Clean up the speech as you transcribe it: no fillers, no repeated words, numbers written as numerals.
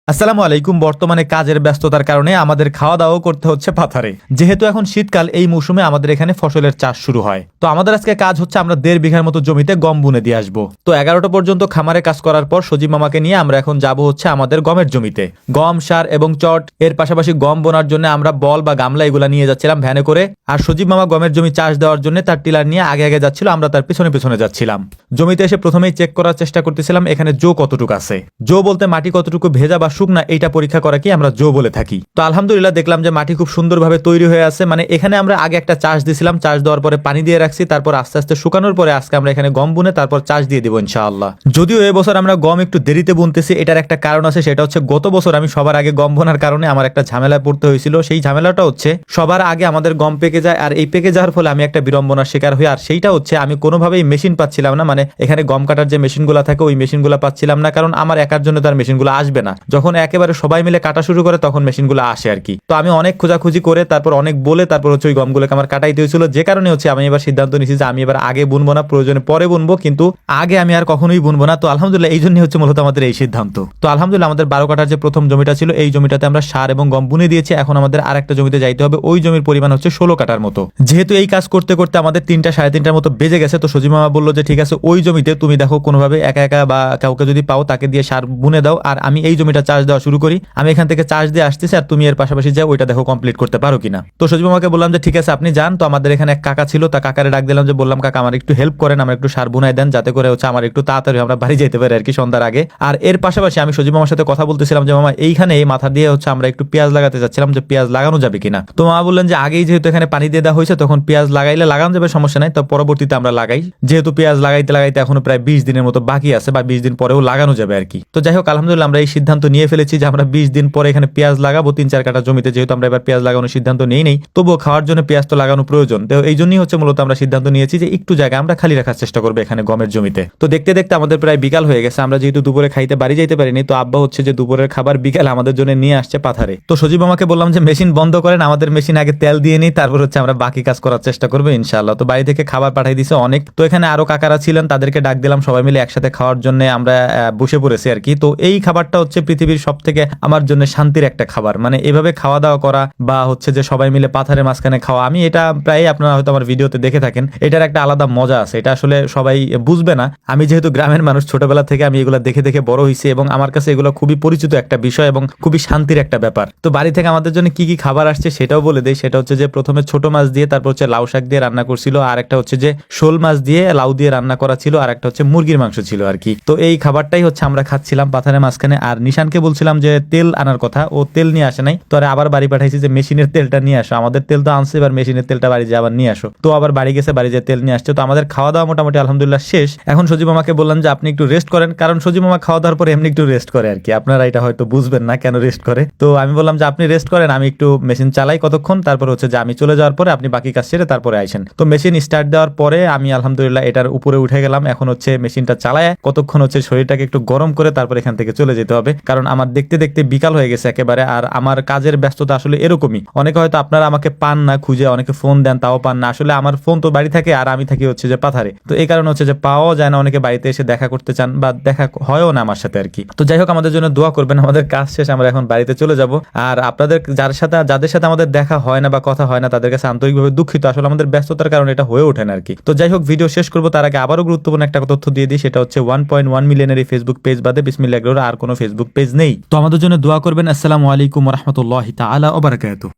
আসসালামু আলাইকুম। বর্তমানে কাজের ব্যস্ততার কারণে আমাদের খাওয়া দাওয়া করতে হচ্ছে পাথারে। যেহেতু এখন শীতকাল, এই মৌসুমে আমাদের এখানে ফসলের চাষ শুরু হয়। তো আমাদের আজকে কাজ হচ্ছে আমরা 1.5 বিঘার মতো জমিতে গম বুনে দিয়ে আসবো। তো 11টা পর্যন্ত খামারে কাজ করার পর সজীব মামাকে নিয়ে আমরা এখন যাব হচ্ছে আমাদের গমের জমিতে। গম, সার এবং চট, এর পাশাপাশি গম বোনার জন্য আমরা বল বা গামলা এগুলা নিয়ে যাচ্ছিলাম ভ্যানে করে। আর সজীব মামা গমের জমি চাষ দেওয়ার জন্য তার টিলার নিয়ে আগে আগে যাচ্ছিল, আমরা তার পিছনে পিছনে যাচ্ছিলাম। জমিতে এসে প্রথমেই চেক করার চেষ্টা করতেছিলাম এখানে জো কতটুকু আছে। জো বলতে মাটি কতটুকু ভেজা বা শুকনা এইটা পরীক্ষা করা কি আমরা জো বলে থাকি। তো আলহামদুলিল্লাহ দেখলাম যে মাটি খুব সুন্দরভাবে তৈরি হয়ে আছে। মানে এখানে আমরা আগে একটা চাষ দিছিলাম, চাষ দেওয়ার পরে পানি দিয়ে রাখছি, তারপর আস্তে আস্তে শুকানোর পরে আজকে আমরা এখানে গম বুনে তারপর চাষ দিয়ে দিব ইনশাআল্লাহ। যদিও এবছর আমরা গম একটু দেরিতে বুনতেছি, এটার একটা কারণ আছে, সেটা হচ্ছে গত বছর আমি সবার আগে গম বোনার কারণে আমার একটা ঝামেলায় পড়তে হয়েছিল। সেই ঝামেলাটা হচ্ছে সবার আগে আমাদের গম পেকে যায়, আর এই পেকে যাওয়ার ফলে আমি একটা বিড়ম্বনার শিকার হই। আর সেইটা হচ্ছে আমি কোনোভাবেই মেশিন পাচ্ছিলাম না, মানে এখানে গম কাটার যে মেশিনগুলো থাকে ওই মেশিনগুলো পাচ্ছিলাম না, কারণ আমার একার জন্য তার মেশিনগুলো আসবে না। যখন একেবারে সবাই মিলে কাটা শুরু করে তখন মেশিনগুলো আসে আর কি। তো আমি অনেক খোঁজাখুঁজি করে তারপর অনেক বলে তারপর হচ্ছে ওই গমগুলোকে আমার কাটাইতে হয়েছিল, যে কারণে হচ্ছে আমি এবার সিদ্ধান্ত নিয়েছি যে আমি এবার আগে বুনবো না, প্রয়োজনে পরে বুনবো, কিন্তু আগে আমি আর কখনোই বুনবো না। তো আলহামদুলিল্লাহ এই জন্যই হচ্ছে মূলত আমাদের এই সিদ্ধান্ত। তো আলহামদুলিল্লাহ আমাদের 12 কাঠার যে প্রথম জমিটা ছিল এই জমিটাতে আমরা সার এবং গম বুনে দিয়েছি। এখন আমাদের আরেকটা জমিতে যাইতে হবে, ওই জমির পরিমাণ হচ্ছে 16 কাঠার মতো। যেহেতু এই কাজ করতে করতে আমাদের 3টা সাড়ে 3টার মতো বেজে গেছে, তো সজীব মামা বললো যে ঠিক আছে ওই জমিতে তুমি দেখো কোনোভাবে একা একা বা কাউকে যদি পাও তাকে দিয়ে সার বুনে দাও, আর আমি এই জমিটা চাষ দেওয়া শুরু করি। আমি এখান থেকে চাষ দিয়ে আসতেছি আর তুমি এর পাশাপাশি যাও, ওইটা দেখো কমপ্লিট করতে পারো কিনা। তো সজীব মামাকে বললাম যে ঠিক আছে আপনি যান। তো আমাদের এখানে এক কাকা ছিল, তা কাকারে ডাক দিলাম, যে বললাম কাকা আমার একটু হেল্প করেন, আমার একটু সার বুনাই দেন, যাতে করে হচ্ছে আমার একটু তাড়াতাড়ি আমরা বাড়ি যেতে পারি আর কি সন্ধ্যার আগে। আর এর পাশাপাশি আমি সজীব মামার সাথে কথা বলতেছিলাম যে মামা এইখানে এই মাথা দিয়ে হচ্ছে আমরা একটু পেঁয়াজ লাগাতে চাচ্ছিলাম, যে পেঁয়াজ লাগানো যাবে কিনা। তো মামা বললেন যে আগেই যেহেতু এখানে পানি দিয়ে দেওয়া হয়েছে তখন পেঁয়াজ লাগাইলে লাগানো যাবে, সমস্যা নাই, তো পরবর্তীতে আমরা লাগাই। যেহেতু পেঁয়াজ লাগাইতে লাগাইতে এখনো প্রায় 20 দিনের মতো বাকি আছে, বা 20 দিন পরেও লাগানো যাবে আর কি। তো যাই হোক আলহামদুলিল্লাহ আমরা এই সিদ্ধান্ত নিয়ে ফেলেছি যে আমরা 20 দিন পরে এখানে পেঁয়াজ লাগাবো 3-4 কাঠা জমিতে। যেহেতু আমরা এবার পেঁয়াজ লাগানোর সিদ্ধান্ত নেই, তবুও খাওয়ার জন্য পেঁয়াজ তো লাগানো প্রয়োজন। তো এই জন্যই হচ্ছে মূলত আমরা সিদ্ধান্ত নিয়েছি যে একটু জায়গা আমরা খালি রাখার চেষ্টা করবো এখানে গমের জমিতে। তো দেখতে দেখতে আমাদের প্রায় বিকাল হয়ে গেছে। আমরা যেহেতু দুপুরে খাইতে বাড়ি যাইতে পারিনি, তো আব্বা হচ্ছে যে দুপুরের খাবার বিকাল আমাদের জন্য নিয়ে আসছে পাথারে। তো সজীব আমাকে বললাম যে মেশিন বন্ধ করেন, আমাদের মেশিন আগে তেল দিয়ে নিই, তারপর হচ্ছে আমরা বাকি কাজ করার চেষ্টা করবো ইনশাআল্লাহ। তো বাড়ি থেকে খাবার পাঠাই দিছে অনেক। তো এখানে আরো কাকারা ছিলেন, তাদেরকে ডাক দিলাম, সবাই মিলে একসাথে খাওয়ার জন্য আমরা বসে পড়েছি আর কি। তো এই খাবারটা হচ্ছে পৃথিবীর সব থেকে আমার জন্য শান্তির একটা খাবার। মানে এভাবে খাওয়া দাওয়া করা বা হচ্ছে যে সবাই মিলে পাথারের মাঝখানে খাওয়া, আমি এটা প্রায় আপনারা হয়তো আমার ভিডিওতে দেখে থাকেন, এটার একটা আলাদা মজা আছে। এটা আসলে সবাই বুঝবে না। আমি যেহেতু গ্রামের মানুষ, ছোটবেলা থেকে আমি এগুলো দেখে দেখে বড় হয়েছি এবং আমার কাছে এগুলো খুবই পরিচিত একটা বিষয় এবং খুবই শান্তির একটা ব্যাপার। তো বাড়ি থেকে আমাদের জন্য কি কি খাবার আসছে সেটাও বলে দেই। সেটা হচ্ছে যে প্রথমে ছোট মাছ দিয়ে, তারপর হচ্ছে লাউ শাক দিয়ে রান্না করছিল, আর একটা হচ্ছে যে শোল মাছ দিয়ে লাউ দিয়ে রান্না করা ছিল, আর একটা হচ্ছে মুরগির মাংস ছিল আর কি। তো এই খাবারটাই হচ্ছে আমরা খাচ্ছিলাম পাথারের মাঝখানে। আর নিশানকে বলছিলাম যে তেল আনার কথা, ও তেল নিয়ে আসে নাই। তো আবার বাড়ি পাঠাইছি যে মেশিনের তেলটা নিয়ে আসো, আমাদের তেল তো আনছে, এবার মেশিনের তেলটা বাড়ি দিয়ে আবার নিয়ে আসো। তো আবার বাড়ি গেছে, বাড়ি যে তেল নিয়ে আসছে। তো আমাদের খাওয়া দাওয়া মোটামুটি আলহামদুলিল্লাহ শেষ। এখন সজীব মামাকে বললাম যে আপনি একটু রেস্ট করেন, কারণ সজীব মামা খাওয়া দাওয়ার পরে এমনি একটু রেস্ট করে আর কি। আপনারা এটা হয়তো বুঝবেন না কেন রেস্ট করে। তো আমি বললাম যে আপনি রেস্ট করেন, আমি একটু মেশিন চালাই কতক্ষণ, তারপর হচ্ছে যে আমি চলে যাওয়ার পরে আপনি বাকি কাজ সেরে তারপরে আইসেন। তো মেশিন স্টার্ট দেওয়ার পরে আমি আলহামদুলিল্লাহ এটার উপরে উঠে গেলাম। এখন হচ্ছে মেশিনটা চালায় কতক্ষণ হচ্ছে শরীরটাকে একটু গরম করে তারপর এখান থেকে চলে যেতে হবে, কারণ আমার দেখতে দেখতে বিকাল হয়ে গেছে একেবারে। আর আমার কাজের ব্যস্ততা আসলে এরকমই, অনেকে হয়তো আপনারা আমাকে পান না, খুঁজে অনেকে ফোন দেন তাও পান না। আসলে আমার ফোন তো বাড়ি থাকে আর আমি থাকি হচ্ছে যে পাথারে, তো এই কারণে হচ্ছে যে পাওয়া যায় না। অনেকে বাড়িতে এসে দেখা করতে চান বা দেখা হয়ও না আমার সাথে আর কি। তো যাই হোক আমাদের জন্য দোয়া করবেন। আমাদের কাজ শেষ, আমরা এখন বাড়িতে চলে যাব। আর আপনাদের যাদের সাথে আমাদের দেখা হয় না বা কথা হয় না তাদের কাছে আন্তরিকভাবে দুঃখিত। আসলে আমাদের ব্যস্ততার কারণে এটা হয়ে ওঠে না আর কি। তো যাই হোক ভিডিও শেষ করবো তার আগে আবারও গুরুত্বপূর্ণ একটা তথ্য দিয়ে দিই। সেটা হচ্ছে 1.1 মিলিয়নের এই ফেসবুক পেজ বাদে বিসমিল্লাহ এগ্রোর আর কোনো ফেসবুক পেজ নেই। তো আমাদের জন্য দোয়া করবেন। আসসালামু আলাইকুম ওয়া রাহমাতুল্লাহি তাআলা ওয়া বারাকাতুহু।